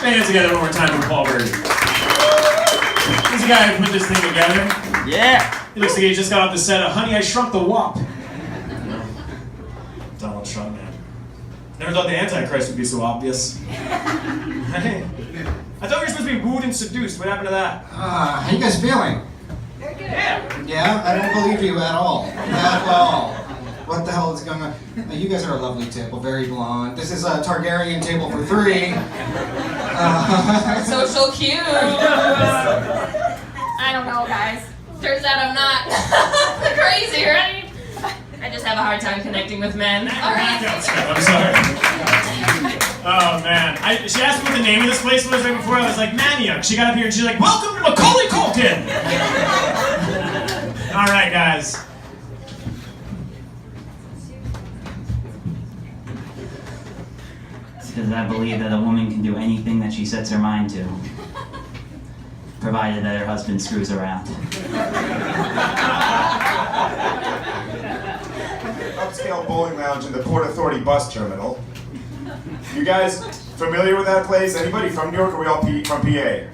Hands together one more time for Paul Bird. He's the guy who put this thing together. Yeah. He looks like he just got off the set of Honey, I Shrunk the Wop. Donald Trump, man. Never thought the Antichrist would be so obvious. Hey. I thought we were supposed to be wooed and seduced. What happened to that? How you guys feeling? Yeah. Yeah? I don't believe you at all. At all. What the hell is going on? You guys are a lovely table, very blonde. This is a Targaryen table for 3. Social cues. I don't know, guys. Turns out I'm not crazy, right? I just have a hard time connecting with men. All right. I'm sorry. Oh, man. She asked me what the name of this place was right before. I was like, Manayunk. She got up here and she's like, welcome to Macaulay Culkin. All right, guys. Because I believe that a woman can do anything that she sets her mind to, provided that her husband screws around. Upscale bowling lounge in the Port Authority bus terminal. You guys familiar with that place? Anybody from New York, or are we all from PA?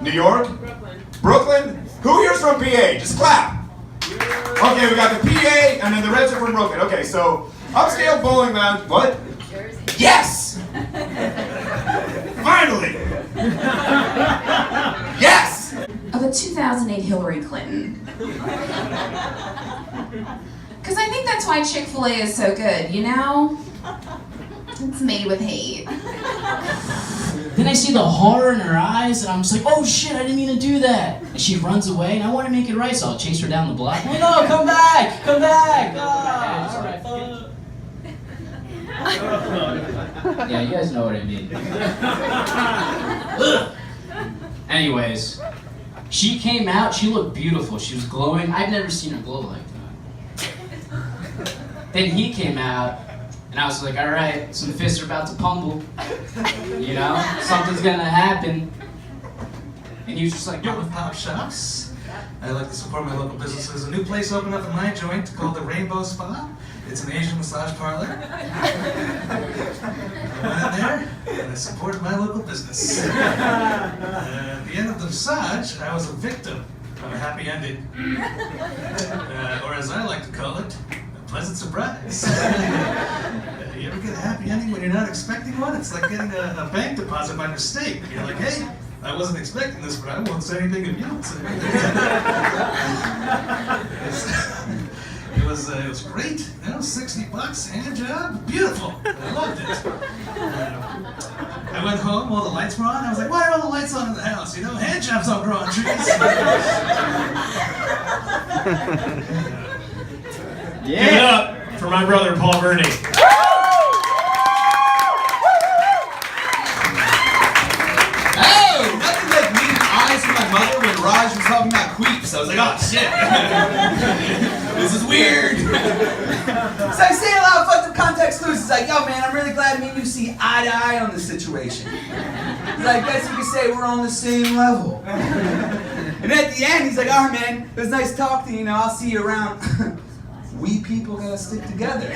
New York? Brooklyn? Who here's from PA? Just clap. Okay, we got the PA, and then the rest are from Brooklyn. Okay, so upscale bowling lounge. What? Yes! Finally! Yes! Of a 2008 Hillary Clinton. Because I think that's why Chick-fil-A is so good, you know? It's made with hate. Then I see the horror in her eyes, and I'm just like, oh shit, I didn't mean to do that. And she runs away, and I want to make it right, so I'll chase her down the block. I'm like, oh, come back! Come back! Oh, all right. Yeah, you guys know what I mean. Anyways, she came out, she looked beautiful. She was glowing. I've never seen her glow like that. Then he came out, and I was like, all right, some fists are about to pummel. You know, something's gonna happen. And he was just like, Yo, with Pop Shops. I like to support my local businesses. A new place opened up in my joint called the Rainbow Spa. It's an Asian massage parlor. I went in there and I supported my local business. At the end of the massage, I was a victim of a happy ending. Or as I like to call it, a pleasant surprise. You ever get a happy ending when you're not expecting one? It's like getting a bank deposit by mistake. You're like, hey, I wasn't expecting this, but I won't say anything if you don't say anything. It was great. You know, $60, hand job, beautiful. I loved it. I went home, all the lights were on. I was like, why are all the lights on in the house? You know, hand jobs don't grow on trees. Yeah. Give it up for my brother, Paul Verney. Mother when Raj was talking about queeps. I was like, oh shit. This is weird. So I say a lot of fucked up context clues. It's like, yo man, I'm really glad me and you see eye to eye on this situation. It's like, I guess you could say we're on the same level. And at the end, he's like, all right man, it was nice talking to you, I'll see you around. We people gotta stick together.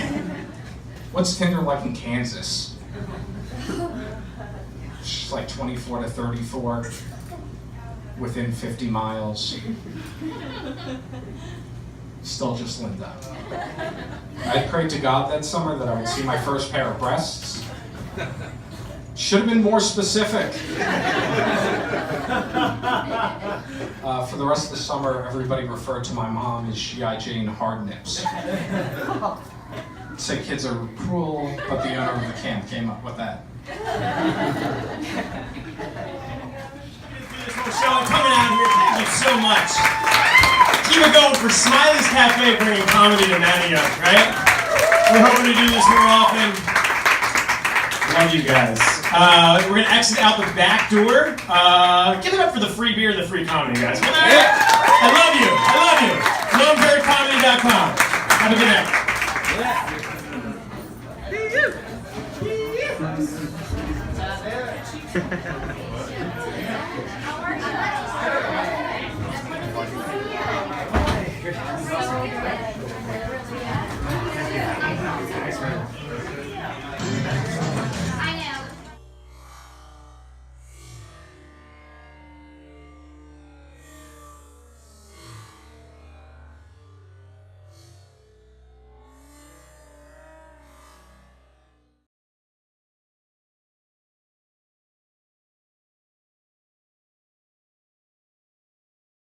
What's Tinder like in Kansas? She's like 24 to 34. Within 50 miles. Still just Linda. I prayed to God that summer that I would see my first pair of breasts. Should have been more specific. For the rest of the summer, everybody referred to my mom as G.I. Jane Hard Nips. Say kids are cruel, but the owner of the camp came up with that. Show coming out here. Thank you so much. Keep it going for Smiley's Cafe, bringing comedy to Manayunk, right? We're hoping to do this more often. Love you guys. We're gonna exit out the back door. Give it up for the free beer and the free comedy, guys. I love you. I love you. LoneBearComedy.com. Have a good night.